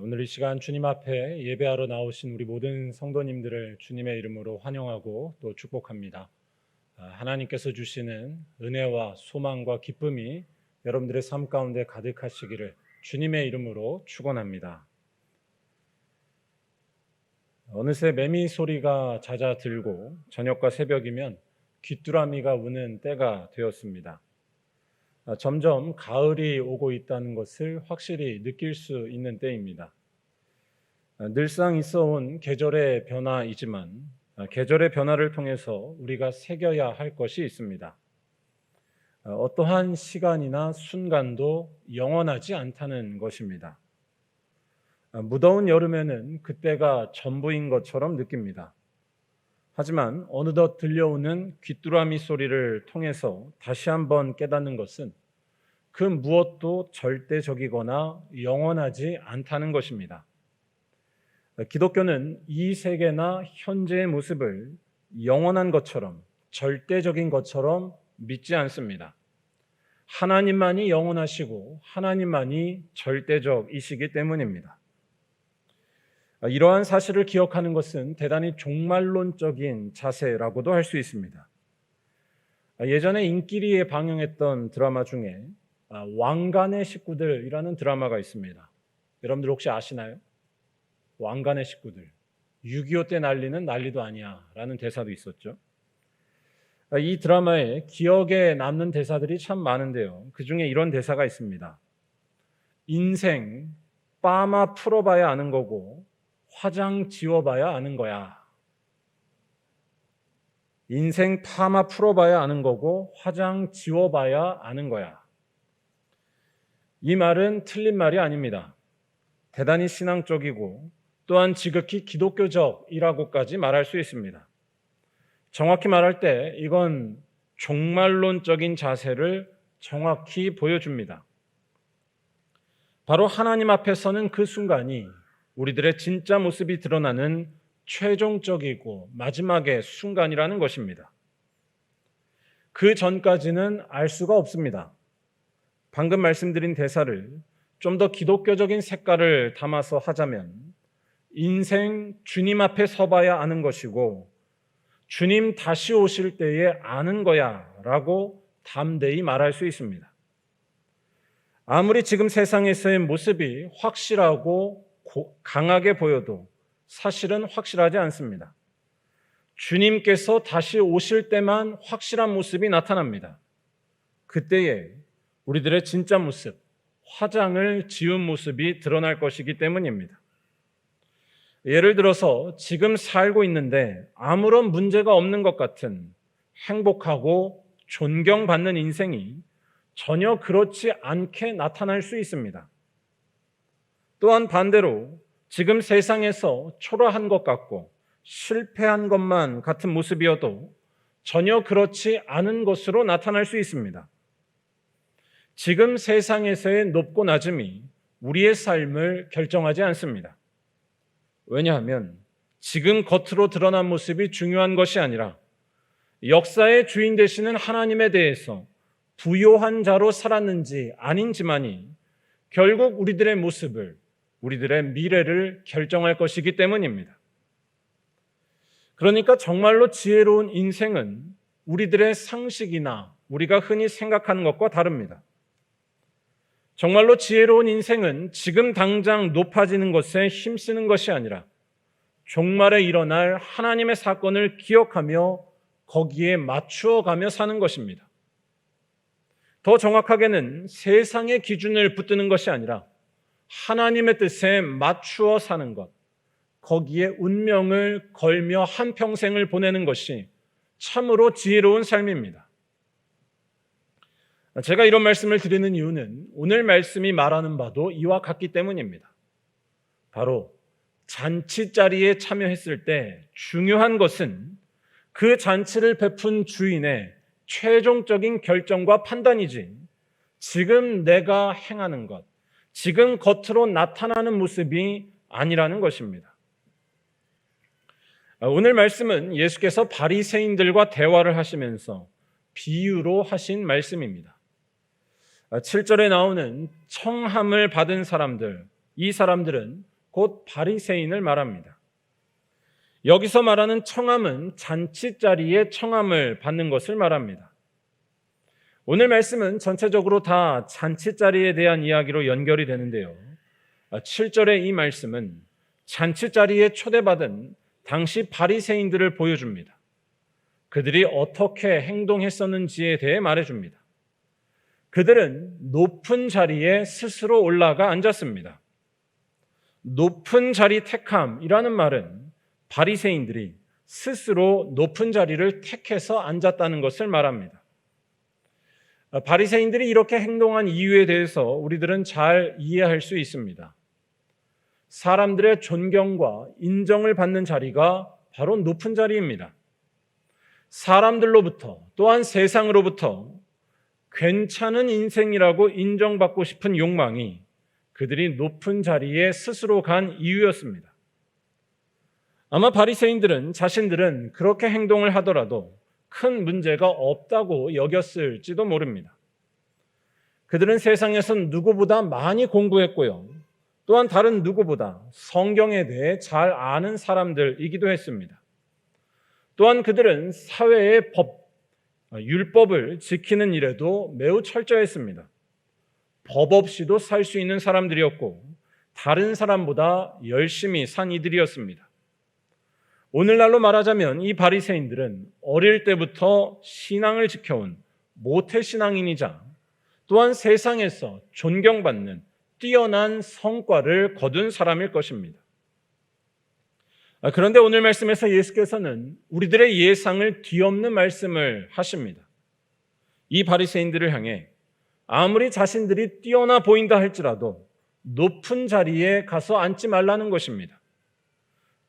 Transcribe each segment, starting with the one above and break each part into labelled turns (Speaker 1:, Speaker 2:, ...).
Speaker 1: 오늘 이 시간 주님 앞에 예배하러 나오신 우리 모든 성도님들을 주님의 이름으로 환영하고 또 축복합니다. 하나님께서 주시는 은혜와 소망과 기쁨이 여러분들의 삶 가운데 가득하시기를 주님의 이름으로 축원합니다. 어느새 매미 소리가 잦아들고 저녁과 새벽이면 귀뚜라미가 우는 때가 되었습니다. 점점 가을이 오고 있다는 것을 확실히 느낄 수 있는 때입니다. 늘상 있어온 계절의 변화이지만 계절의 변화를 통해서 우리가 새겨야 할 것이 있습니다. 어떠한 시간이나 순간도 영원하지 않다는 것입니다. 무더운 여름에는 그때가 전부인 것처럼 느낍니다. 하지만 어느덧 들려오는 귀뚜라미 소리를 통해서 다시 한번 깨닫는 것은 그 무엇도 절대적이거나 영원하지 않다는 것입니다. 기독교는 이 세계나 현재의 모습을 영원한 것처럼, 절대적인 것처럼 믿지 않습니다. 하나님만이 영원하시고 하나님만이 절대적이시기 때문입니다. 이러한 사실을 기억하는 것은 대단히 종말론적인 자세라고도 할 수 있습니다. 예전에 인기리에 방영했던 드라마 중에 왕관의 식구들이라는 드라마가 있습니다. 여러분들 혹시 아시나요? 왕관의 식구들. 6.25 때 난리는 난리도 아니야 라는 대사도 있었죠. 이 드라마에 기억에 남는 대사들이 참 많은데요. 그 중에 이런 대사가 있습니다. 인생 빠마 풀어봐야 아는 거고 화장 지워봐야 아는 거야. 인생 파마 풀어봐야 아는 거고 화장 지워봐야 아는 거야. 이 말은 틀린 말이 아닙니다. 대단히 신앙적이고 또한 지극히 기독교적이라고까지 말할 수 있습니다. 정확히 말할 때 이건 종말론적인 자세를 정확히 보여줍니다. 바로 하나님 앞에 서는 그 순간이 우리들의 진짜 모습이 드러나는 최종적이고 마지막의 순간이라는 것입니다. 그 전까지는 알 수가 없습니다. 방금 말씀드린 대사를 좀 더 기독교적인 색깔을 담아서 하자면 인생 주님 앞에 서봐야 아는 것이고 주님 다시 오실 때에 아는 거야 라고 담대히 말할 수 있습니다. 아무리 지금 세상에서의 모습이 확실하고 강하게 보여도 사실은 확실하지 않습니다. 주님께서 다시 오실 때만 확실한 모습이 나타납니다. 그때에 우리들의 진짜 모습, 화장을 지운 모습이 드러날 것이기 때문입니다. 예를 들어서 지금 살고 있는데 아무런 문제가 없는 것 같은 행복하고 존경받는 인생이 전혀 그렇지 않게 나타날 수 있습니다. 또한 반대로 지금 세상에서 초라한 것 같고 실패한 것만 같은 모습이어도 전혀 그렇지 않은 것으로 나타날 수 있습니다. 지금 세상에서의 높고 낮음이 우리의 삶을 결정하지 않습니다. 왜냐하면 지금 겉으로 드러난 모습이 중요한 것이 아니라 역사의 주인 되시는 하나님에 대해서 부요한 자로 살았는지 아닌지만이 결국 우리들의 모습을, 우리들의 미래를 결정할 것이기 때문입니다. 그러니까 정말로 지혜로운 인생은 우리들의 상식이나 우리가 흔히 생각하는 것과 다릅니다. 정말로 지혜로운 인생은 지금 당장 높아지는 것에 힘쓰는 것이 아니라 종말에 일어날 하나님의 사건을 기억하며 거기에 맞추어가며 사는 것입니다. 더 정확하게는 세상의 기준을 붙드는 것이 아니라 하나님의 뜻에 맞추어 사는 것, 거기에 운명을 걸며 한평생을 보내는 것이 참으로 지혜로운 삶입니다. 제가 이런 말씀을 드리는 이유는 오늘 말씀이 말하는 바도 이와 같기 때문입니다. 바로 잔치 자리에 참여했을 때 중요한 것은 그 잔치를 베푼 주인의 최종적인 결정과 판단이지 지금 내가 행하는 것, 지금 겉으로 나타나는 모습이 아니라는 것입니다. 오늘 말씀은 예수께서 바리새인들과 대화를 하시면서 비유로 하신 말씀입니다. 7절에 나오는 청함을 받은 사람들, 이 사람들은 곧 바리새인을 말합니다. 여기서 말하는 청함은 잔치자리에 청함을 받는 것을 말합니다. 오늘 말씀은 전체적으로 다 잔치자리에 대한 이야기로 연결이 되는데요. 7절의 이 말씀은 잔치자리에 초대받은 당시 바리새인들을 보여줍니다. 그들이 어떻게 행동했었는지에 대해 말해줍니다. 그들은 높은 자리에 스스로 올라가 앉았습니다. 높은 자리 택함이라는 말은 바리새인들이 스스로 높은 자리를 택해서 앉았다는 것을 말합니다. 바리새인들이 이렇게 행동한 이유에 대해서 우리들은 잘 이해할 수 있습니다. 사람들의 존경과 인정을 받는 자리가 바로 높은 자리입니다. 사람들로부터 또한 세상으로부터 괜찮은 인생이라고 인정받고 싶은 욕망이 그들이 높은 자리에 스스로 간 이유였습니다. 아마 바리새인들은 자신들은 그렇게 행동을 하더라도 큰 문제가 없다고 여겼을지도 모릅니다. 그들은 세상에서 누구보다 많이 공부했고요. 또한 다른 누구보다 성경에 대해 잘 아는 사람들이기도 했습니다. 또한 그들은 사회의 율법을 지키는 일에도 매우 철저했습니다. 법 없이도 살 수 있는 사람들이었고 다른 사람보다 열심히 산 이들이었습니다. 오늘날로 말하자면 이 바리새인들은 어릴 때부터 신앙을 지켜온 모태신앙인이자 또한 세상에서 존경받는 뛰어난 성과를 거둔 사람일 것입니다. 그런데 오늘 말씀에서 예수께서는 우리들의 예상을 뒤엎는 말씀을 하십니다. 이 바리새인들을 향해 아무리 자신들이 뛰어나 보인다 할지라도 높은 자리에 가서 앉지 말라는 것입니다.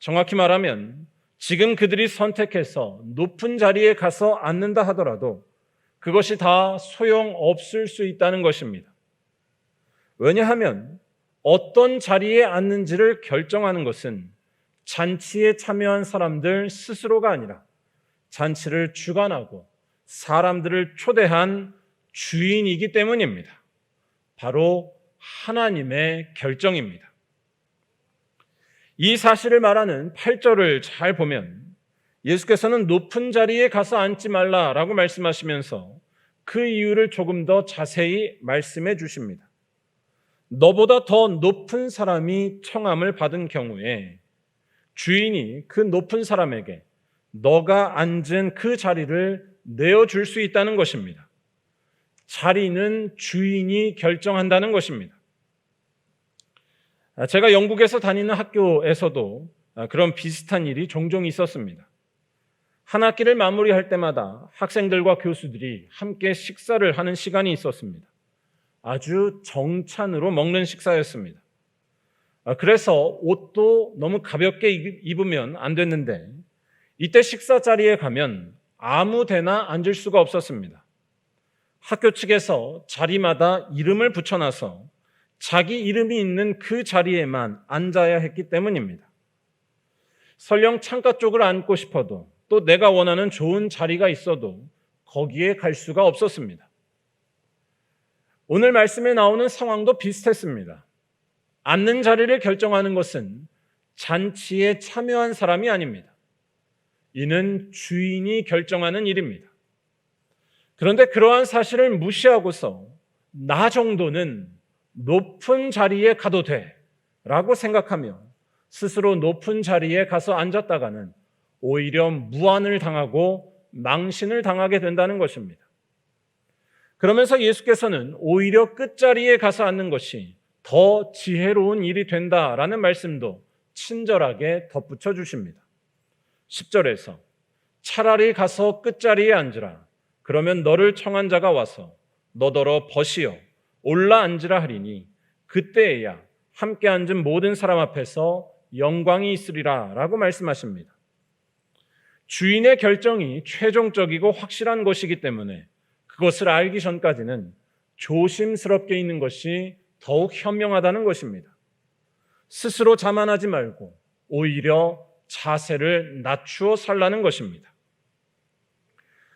Speaker 1: 정확히 말하면 지금 그들이 선택해서 높은 자리에 가서 앉는다 하더라도 그것이 다 소용없을 수 있다는 것입니다. 왜냐하면 어떤 자리에 앉는지를 결정하는 것은 잔치에 참여한 사람들 스스로가 아니라 잔치를 주관하고 사람들을 초대한 주인이기 때문입니다. 바로 하나님의 결정입니다. 이 사실을 말하는 8절을 잘 보면 예수께서는 높은 자리에 가서 앉지 말라라고 말씀하시면서 그 이유를 조금 더 자세히 말씀해 주십니다. 너보다 더 높은 사람이 청함을 받은 경우에 주인이 그 높은 사람에게 너가 앉은 그 자리를 내어줄 수 있다는 것입니다. 자리는 주인이 결정한다는 것입니다. 제가 영국에서 다니는 학교에서도 그런 비슷한 일이 종종 있었습니다. 한 학기를 마무리할 때마다 학생들과 교수들이 함께 식사를 하는 시간이 있었습니다. 아주 정찬으로 먹는 식사였습니다. 그래서 옷도 너무 가볍게 입으면 안 됐는데 이때 식사 자리에 가면 아무 데나 앉을 수가 없었습니다. 학교 측에서 자리마다 이름을 붙여놔서 자기 이름이 있는 그 자리에만 앉아야 했기 때문입니다. 설령 창가 쪽을 앉고 싶어도 또 내가 원하는 좋은 자리가 있어도 거기에 갈 수가 없었습니다. 오늘 말씀에 나오는 상황도 비슷했습니다. 앉는 자리를 결정하는 것은 잔치에 참여한 사람이 아닙니다. 이는 주인이 결정하는 일입니다. 그런데 그러한 사실을 무시하고서 나 정도는 높은 자리에 가도 돼 라고 생각하며 스스로 높은 자리에 가서 앉았다가는 오히려 무안을 당하고 망신을 당하게 된다는 것입니다. 그러면서 예수께서는 오히려 끝자리에 가서 앉는 것이 더 지혜로운 일이 된다라는 말씀도 친절하게 덧붙여 주십니다. 10절에서 차라리 가서 끝자리에 앉으라. 그러면 너를 청한 자가 와서 너더러 벗이어 올라 앉으라 하리니 그때에야 함께 앉은 모든 사람 앞에서 영광이 있으리라 라고 말씀하십니다. 주인의 결정이 최종적이고 확실한 것이기 때문에 그것을 알기 전까지는 조심스럽게 있는 것이 더욱 현명하다는 것입니다. 스스로 자만하지 말고 오히려 자세를 낮추어 살라는 것입니다.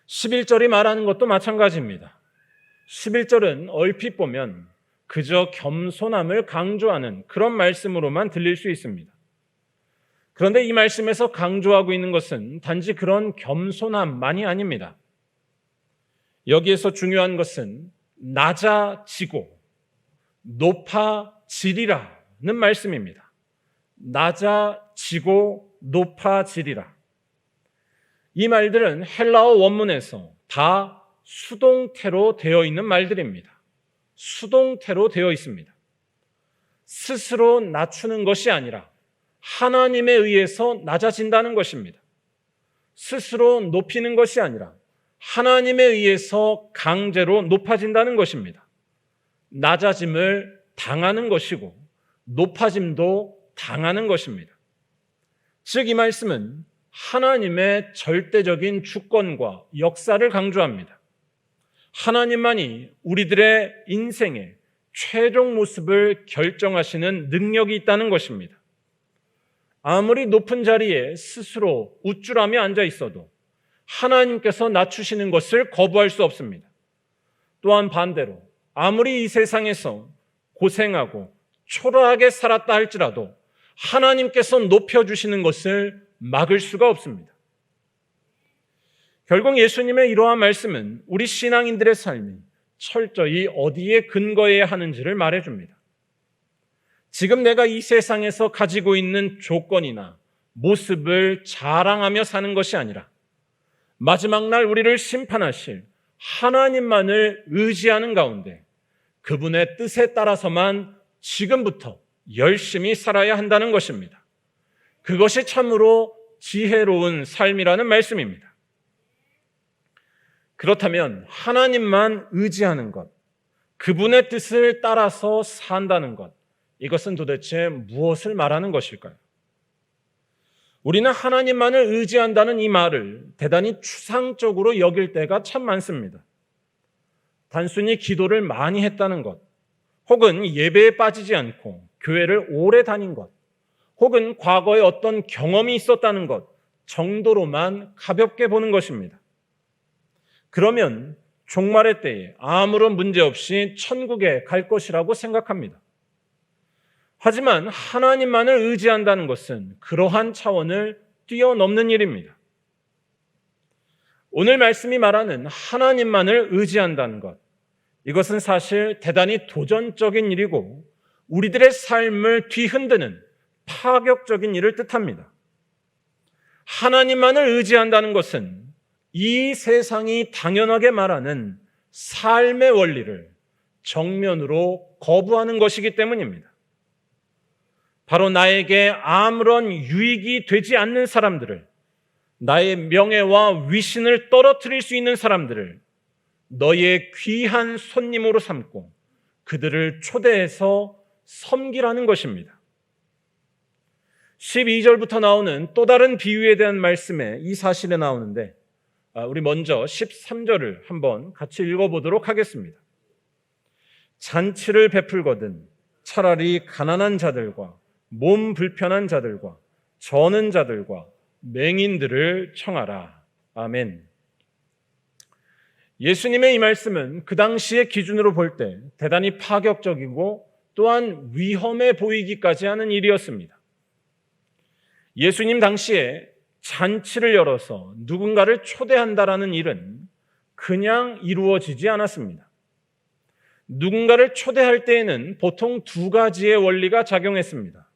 Speaker 1: 11절이 말하는 것도 마찬가지입니다. 11절은 얼핏 보면 그저 겸손함을 강조하는 그런 말씀으로만 들릴 수 있습니다. 그런데 이 말씀에서 강조하고 있는 것은 단지 그런 겸손함만이 아닙니다. 여기에서 중요한 것은 낮아지고 높아지리라는 말씀입니다. 낮아지고 높아지리라. 이 말들은 헬라어 원문에서 다 수동태로 되어 있는 말들입니다. 수동태로 되어 있습니다. 스스로 낮추는 것이 아니라 하나님에 의해서 낮아진다는 것입니다. 스스로 높이는 것이 아니라 하나님에 의해서 강제로 높아진다는 것입니다. 낮아짐을 당하는 것이고 높아짐도 당하는 것입니다. 즉, 이 말씀은 하나님의 절대적인 주권과 역사를 강조합니다. 하나님만이 우리들의 인생의 최종 모습을 결정하시는 능력이 있다는 것입니다. 아무리 높은 자리에 스스로 우쭐하며 앉아 있어도 하나님께서 낮추시는 것을 거부할 수 없습니다. 또한 반대로 아무리 이 세상에서 고생하고 초라하게 살았다 할지라도 하나님께서 높여주시는 것을 막을 수가 없습니다. 결국 예수님의 이러한 말씀은 우리 신앙인들의 삶이 철저히 어디에 근거해야 하는지를 말해줍니다. 지금 내가 이 세상에서 가지고 있는 조건이나 모습을 자랑하며 사는 것이 아니라 마지막 날 우리를 심판하실 하나님만을 의지하는 가운데 그분의 뜻에 따라서만 지금부터 열심히 살아야 한다는 것입니다. 그것이 참으로 지혜로운 삶이라는 말씀입니다. 그렇다면 하나님만 의지하는 것, 그분의 뜻을 따라서 산다는 것, 이것은 도대체 무엇을 말하는 것일까요? 우리는 하나님만을 의지한다는 이 말을 대단히 추상적으로 여길 때가 참 많습니다. 단순히 기도를 많이 했다는 것, 혹은 예배에 빠지지 않고 교회를 오래 다닌 것, 혹은 과거에 어떤 경험이 있었다는 것 정도로만 가볍게 보는 것입니다. 그러면 종말의 때에 아무런 문제 없이 천국에 갈 것이라고 생각합니다. 하지만 하나님만을 의지한다는 것은 그러한 차원을 뛰어넘는 일입니다. 오늘 말씀이 말하는 하나님만을 의지한다는 것, 이것은 사실 대단히 도전적인 일이고 우리들의 삶을 뒤흔드는 파격적인 일을 뜻합니다. 하나님만을 의지한다는 것은 이 세상이 당연하게 말하는 삶의 원리를 정면으로 거부하는 것이기 때문입니다. 바로 나에게 아무런 유익이 되지 않는 사람들을, 나의 명예와 위신을 떨어뜨릴 수 있는 사람들을 너의 귀한 손님으로 삼고 그들을 초대해서 섬기라는 것입니다. 12절부터 나오는 또 다른 비유에 대한 말씀에 이 사실이 나오는데 우리 먼저 13절을 한번 같이 읽어보도록 하겠습니다. 잔치를 베풀거든 차라리 가난한 자들과 몸 불편한 자들과 저는 자들과 맹인들을 청하라. 아멘. 예수님의 이 말씀은 그 당시의 기준으로 볼 때 대단히 파격적이고 또한 위험해 보이기까지 하는 일이었습니다. 예수님 당시에 잔치를 열어서 누군가를 초대한다라는 일은 그냥 이루어지지 않았습니다. 누군가를 초대할 때에는 보통 두 가지의 원리가 작용했습니다.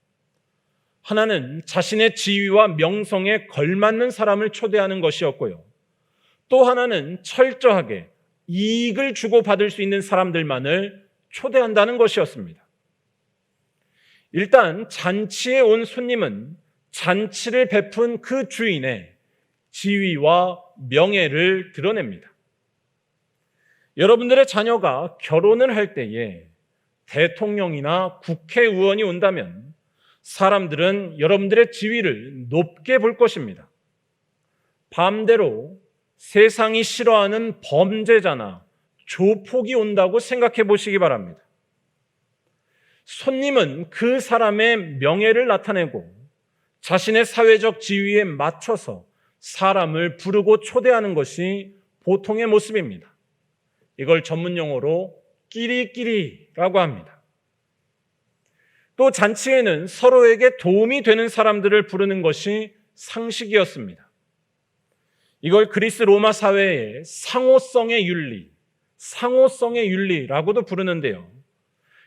Speaker 1: 하나는 자신의 지위와 명성에 걸맞는 사람을 초대하는 것이었고요. 또 하나는 철저하게 이익을 주고받을 수 있는 사람들만을 초대한다는 것이었습니다. 일단 잔치에 온 손님은 잔치를 베푼 그 주인의 지위와 명예를 드러냅니다. 여러분들의 자녀가 결혼을 할 때에 대통령이나 국회의원이 온다면 사람들은 여러분들의 지위를 높게 볼 것입니다. 반대로 세상이 싫어하는 범죄자나 조폭이 온다고 생각해 보시기 바랍니다. 손님은 그 사람의 명예를 나타내고 자신의 사회적 지위에 맞춰서 사람을 부르고 초대하는 것이 보통의 모습입니다. 이걸 전문 용어로 끼리끼리라고 합니다. 또 잔치에는 서로에게 도움이 되는 사람들을 부르는 것이 상식이었습니다. 이걸 그리스 로마 사회의 상호성의 윤리라고도 부르는데요.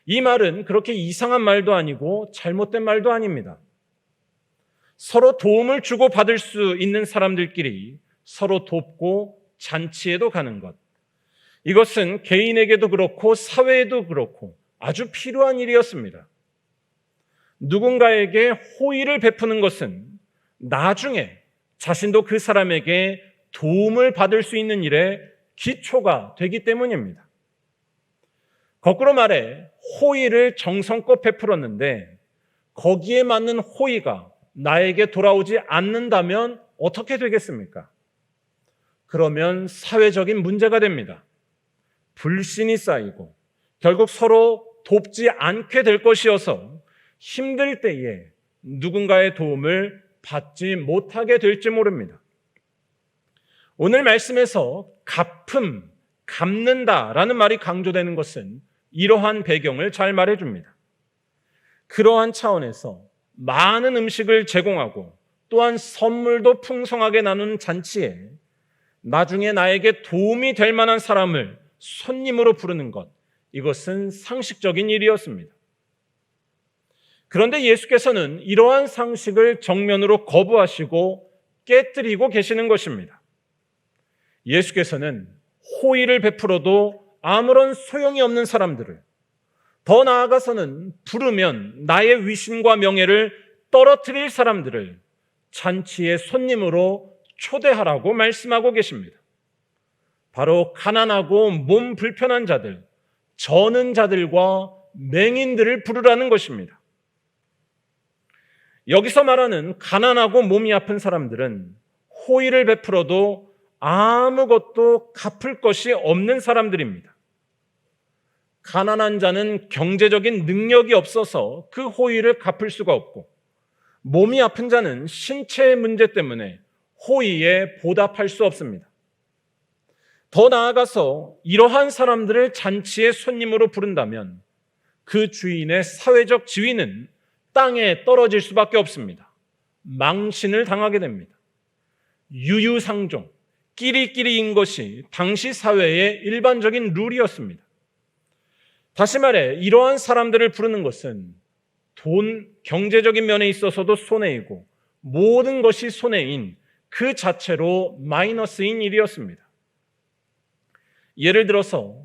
Speaker 1: 이 말은 그렇게 이상한 말도 아니고 잘못된 말도 아닙니다. 서로 도움을 주고받을 수 있는 사람들끼리 서로 돕고 잔치에도 가는 것. 이것은 개인에게도 그렇고 사회에도 그렇고 아주 필요한 일이었습니다. 누군가에게 호의를 베푸는 것은 나중에 자신도 그 사람에게 도움을 받을 수 있는 일의 기초가 되기 때문입니다. 거꾸로 말해 호의를 정성껏 베풀었는데 거기에 맞는 호의가 나에게 돌아오지 않는다면 어떻게 되겠습니까? 그러면 사회적인 문제가 됩니다. 불신이 쌓이고 결국 서로 돕지 않게 될 것이어서 힘들 때에 누군가의 도움을 받지 못하게 될지 모릅니다. 오늘 말씀에서 갚는다라는 말이 강조되는 것은 이러한 배경을 잘 말해줍니다. 그러한 차원에서 많은 음식을 제공하고 또한 선물도 풍성하게 나누는 잔치에 나중에 나에게 도움이 될 만한 사람을 손님으로 부르는 것, 이것은 상식적인 일이었습니다. 그런데 예수께서는 이러한 상식을 정면으로 거부하시고 깨뜨리고 계시는 것입니다. 예수께서는 호의를 베풀어도 아무런 소용이 없는 사람들을, 더 나아가서는 부르면 나의 위신과 명예를 떨어뜨릴 사람들을 잔치의 손님으로 초대하라고 말씀하고 계십니다. 바로 가난하고 몸 불편한 자들, 저는 자들과 맹인들을 부르라는 것입니다. 여기서 말하는 가난하고 몸이 아픈 사람들은 호의를 베풀어도 아무것도 갚을 것이 없는 사람들입니다. 가난한 자는 경제적인 능력이 없어서 그 호의를 갚을 수가 없고, 몸이 아픈 자는 신체의 문제 때문에 호의에 보답할 수 없습니다. 더 나아가서 이러한 사람들을 잔치의 손님으로 부른다면 그 주인의 사회적 지위는 땅에 떨어질 수밖에 없습니다. 망신을 당하게 됩니다. 유유상종, 끼리끼리인 것이 당시 사회의 일반적인 룰이었습니다. 다시 말해 이러한 사람들을 부르는 것은 경제적인 면에 있어서도 손해이고 모든 것이 손해인 그 자체로 마이너스인 일이었습니다. 예를 들어서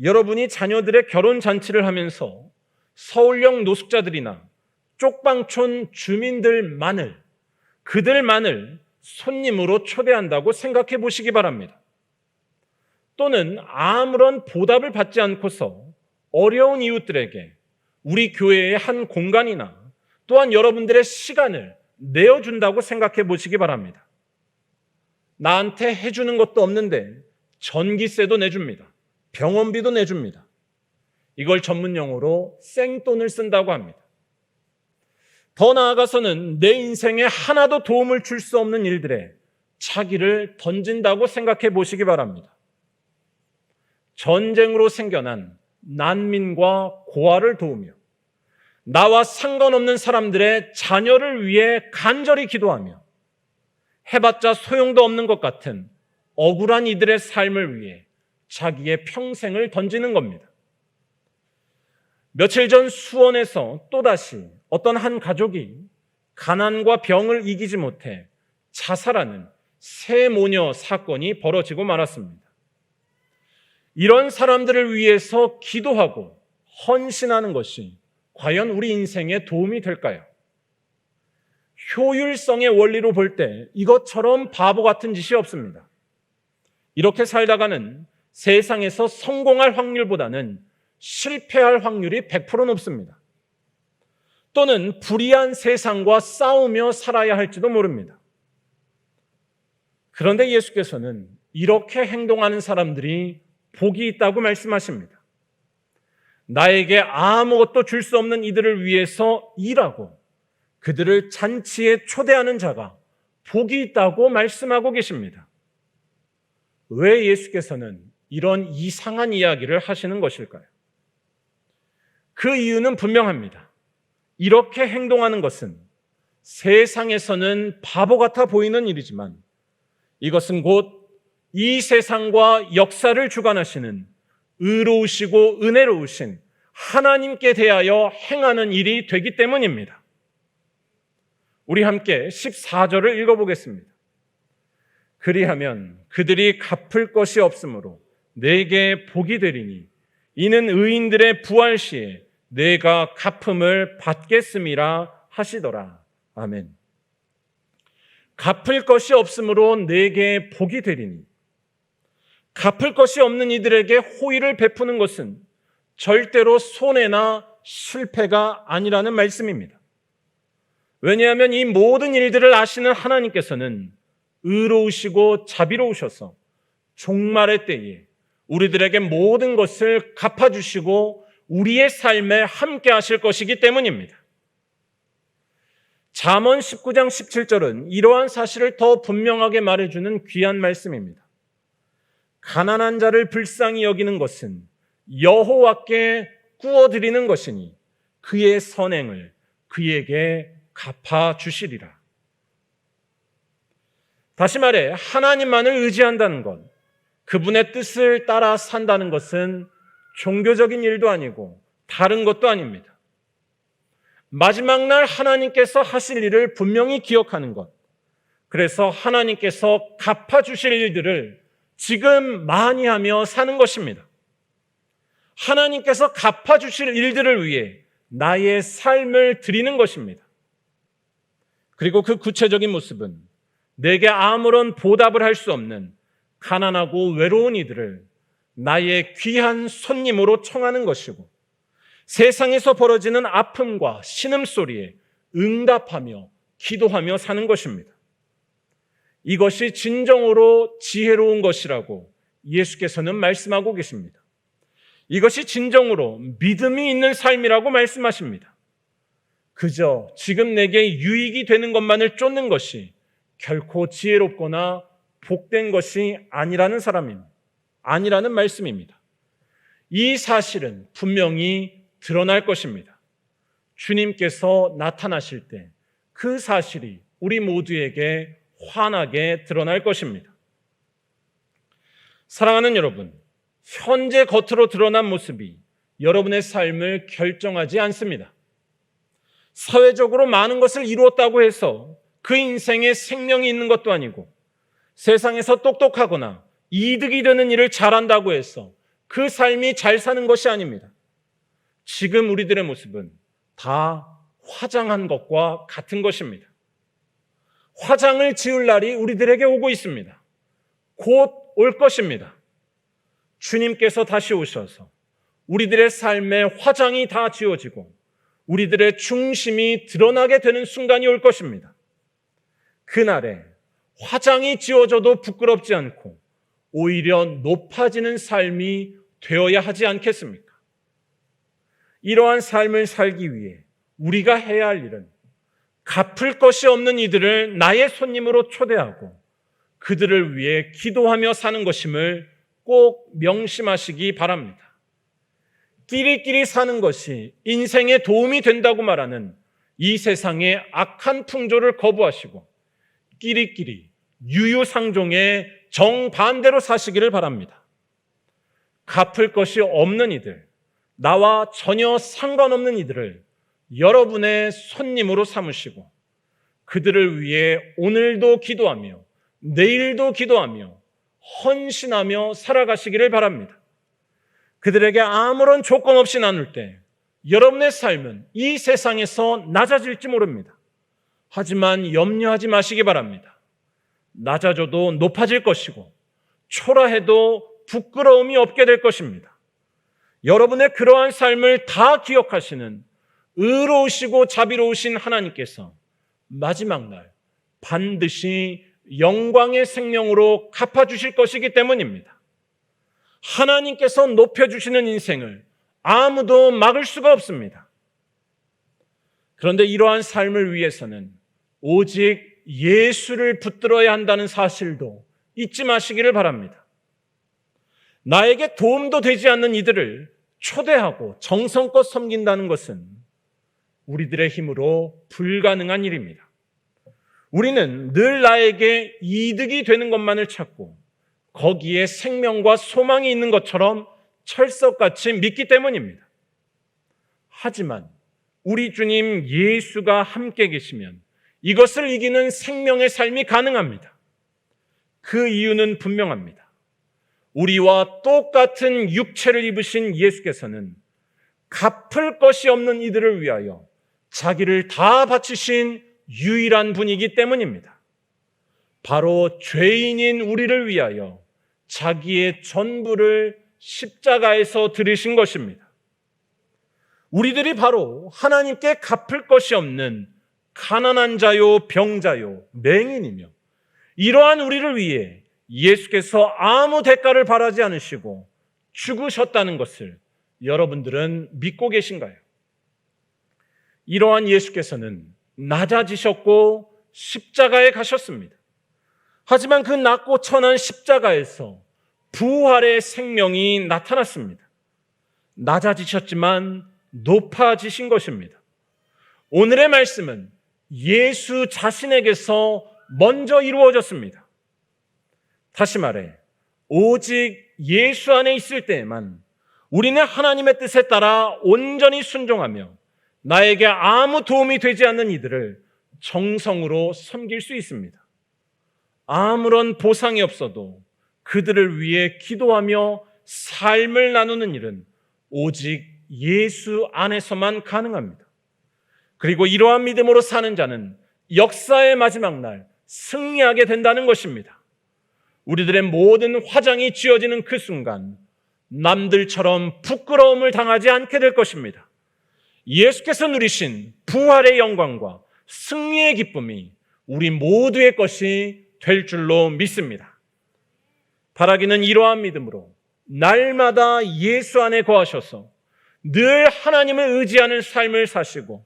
Speaker 1: 여러분이 자녀들의 결혼 잔치를 하면서 서울역 노숙자들이나 쪽방촌 그들만을 손님으로 초대한다고 생각해 보시기 바랍니다. 또는 아무런 보답을 받지 않고서 어려운 이웃들에게 우리 교회의 한 공간이나 또한 여러분들의 시간을 내어준다고 생각해 보시기 바랍니다. 나한테 해주는 것도 없는데 전기세도 내줍니다. 병원비도 내줍니다. 이걸 전문 용어로 생돈을 쓴다고 합니다. 더 나아가서는 내 인생에 하나도 도움을 줄 수 없는 일들에 차기를 던진다고 생각해 보시기 바랍니다. 전쟁으로 생겨난 난민과 고아를 도우며 나와 상관없는 사람들의 자녀를 위해 간절히 기도하며 해봤자 소용도 없는 것 같은 억울한 이들의 삶을 위해 자기의 평생을 던지는 겁니다. 며칠 전 수원에서 또다시 어떤 한 가족이 가난과 병을 이기지 못해 자살하는 새 모녀 사건이 벌어지고 말았습니다. 이런 사람들을 위해서 기도하고 헌신하는 것이 과연 우리 인생에 도움이 될까요? 효율성의 원리로 볼 때 이것처럼 바보 같은 짓이 없습니다. 이렇게 살다가는 세상에서 성공할 확률보다는 실패할 확률이 100% 높습니다. 또는 불의한 세상과 싸우며 살아야 할지도 모릅니다. 그런데 예수께서는 이렇게 행동하는 사람들이 복이 있다고 말씀하십니다. 나에게 아무것도 줄 수 없는 이들을 위해서 일하고 그들을 잔치에 초대하는 자가 복이 있다고 말씀하고 계십니다. 왜 예수께서는 이런 이상한 이야기를 하시는 것일까요? 그 이유는 분명합니다. 이렇게 행동하는 것은 세상에서는 바보 같아 보이는 일이지만 이것은 곧 이 세상과 역사를 주관하시는 의로우시고 은혜로우신 하나님께 대하여 행하는 일이 되기 때문입니다. 우리 함께 14절을 읽어보겠습니다. 그리하면 그들이 갚을 것이 없으므로 내게 복이 되리니 이는 의인들의 부활 시에 내가 갚음을 받겠음이라 하시더라. 아멘. 갚을 것이 없으므로 내게 복이 되리니, 갚을 것이 없는 이들에게 호의를 베푸는 것은 절대로 손해나 실패가 아니라는 말씀입니다. 왜냐하면 이 모든 일들을 아시는 하나님께서는 의로우시고 자비로우셔서 종말의 때에 우리들에게 모든 것을 갚아주시고 우리의 삶에 함께 하실 것이기 때문입니다. 잠언 19장 17절은 이러한 사실을 더 분명하게 말해주는 귀한 말씀입니다. 가난한 자를 불쌍히 여기는 것은 여호와께 구워드리는 것이니 그의 선행을 그에게 갚아주시리라. 다시 말해 하나님만을 의지한다는 것, 그분의 뜻을 따라 산다는 것은 종교적인 일도 아니고 다른 것도 아닙니다. 마지막 날 하나님께서 하실 일을 분명히 기억하는 것, 그래서 하나님께서 갚아주실 일들을 지금 많이 하며 사는 것입니다. 하나님께서 갚아주실 일들을 위해 나의 삶을 드리는 것입니다. 그리고 그 구체적인 모습은 내게 아무런 보답을 할 수 없는 가난하고 외로운 이들을 나의 귀한 손님으로 청하는 것이고, 세상에서 벌어지는 아픔과 신음소리에 응답하며 기도하며 사는 것입니다. 이것이 진정으로 지혜로운 것이라고 예수께서는 말씀하고 계십니다. 이것이 진정으로 믿음이 있는 삶이라고 말씀하십니다. 그저 지금 내게 유익이 되는 것만을 쫓는 것이 결코 지혜롭거나 복된 것이 아니라는 말씀입니다. 이 사실은 분명히 드러날 것입니다. 주님께서 나타나실 때 그 사실이 우리 모두에게 환하게 드러날 것입니다. 사랑하는 여러분, 현재 겉으로 드러난 모습이 여러분의 삶을 결정하지 않습니다. 사회적으로 많은 것을 이루었다고 해서 그 인생에 생명이 있는 것도 아니고, 세상에서 똑똑하거나 이득이 되는 일을 잘한다고 해서 그 삶이 잘 사는 것이 아닙니다. 지금 우리들의 모습은 다 화장한 것과 같은 것입니다. 화장을 지을 날이 우리들에게 오고 있습니다. 곧 올 것입니다. 주님께서 다시 오셔서 우리들의 삶에 화장이 다 지워지고 우리들의 중심이 드러나게 되는 순간이 올 것입니다. 그날에 화장이 지워져도 부끄럽지 않고 오히려 높아지는 삶이 되어야 하지 않겠습니까? 이러한 삶을 살기 위해 우리가 해야 할 일은 갚을 것이 없는 이들을 나의 손님으로 초대하고 그들을 위해 기도하며 사는 것임을 꼭 명심하시기 바랍니다. 끼리끼리 사는 것이 인생에 도움이 된다고 말하는 이 세상의 악한 풍조를 거부하시고 끼리끼리 유유상종의 정반대로 사시기를 바랍니다. 갚을 것이 없는 이들, 나와 전혀 상관없는 이들을 여러분의 손님으로 삼으시고 그들을 위해 오늘도 기도하며 내일도 기도하며 헌신하며 살아가시기를 바랍니다. 그들에게 아무런 조건 없이 나눌 때 여러분의 삶은 이 세상에서 낮아질지 모릅니다. 하지만 염려하지 마시기 바랍니다. 낮아져도 높아질 것이고 초라해도 부끄러움이 없게 될 것입니다. 여러분의 그러한 삶을 다 기억하시는 의로우시고 자비로우신 하나님께서 마지막 날 반드시 영광의 생명으로 갚아주실 것이기 때문입니다. 하나님께서 높여주시는 인생을 아무도 막을 수가 없습니다. 그런데 이러한 삶을 위해서는 오직 예수를 붙들어야 한다는 사실도 잊지 마시기를 바랍니다. 나에게 도움도 되지 않는 이들을 초대하고 정성껏 섬긴다는 것은 우리들의 힘으로 불가능한 일입니다. 우리는 늘 나에게 이득이 되는 것만을 찾고 거기에 생명과 소망이 있는 것처럼 철석같이 믿기 때문입니다. 하지만 우리 주님 예수가 함께 계시면 이것을 이기는 생명의 삶이 가능합니다. 그 이유는 분명합니다. 우리와 똑같은 육체를 입으신 예수께서는 갚을 것이 없는 이들을 위하여 자기를 다 바치신 유일한 분이기 때문입니다. 바로 죄인인 우리를 위하여 자기의 전부를 십자가에서 들으신 것입니다. 우리들이 바로 하나님께 갚을 것이 없는 가난한 자요, 병자요, 맹인이며 이러한 우리를 위해 예수께서 아무 대가를 바라지 않으시고 죽으셨다는 것을 여러분들은 믿고 계신가요? 이러한 예수께서는 낮아지셨고 십자가에 가셨습니다. 하지만 그 낮고 천한 십자가에서 부활의 생명이 나타났습니다. 낮아지셨지만 높아지신 것입니다. 오늘의 말씀은 예수 자신에게서 먼저 이루어졌습니다. 다시 말해, 오직 예수 안에 있을 때에만 우리는 하나님의 뜻에 따라 온전히 순종하며 나에게 아무 도움이 되지 않는 이들을 정성으로 섬길 수 있습니다. 아무런 보상이 없어도 그들을 위해 기도하며 삶을 나누는 일은 오직 예수 안에서만 가능합니다. 그리고 이러한 믿음으로 사는 자는 역사의 마지막 날 승리하게 된다는 것입니다. 우리들의 모든 화장이 쥐어지는 그 순간 남들처럼 부끄러움을 당하지 않게 될 것입니다. 예수께서 누리신 부활의 영광과 승리의 기쁨이 우리 모두의 것이 될 줄로 믿습니다. 바라기는 이러한 믿음으로 날마다 예수 안에 거하셔서 늘 하나님을 의지하는 삶을 사시고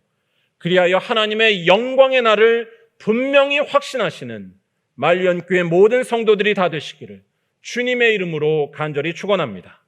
Speaker 1: 그리하여 하나님의 영광의 날을 분명히 확신하시는 말년교회 모든 성도들이 다 되시기를 주님의 이름으로 간절히 축원합니다.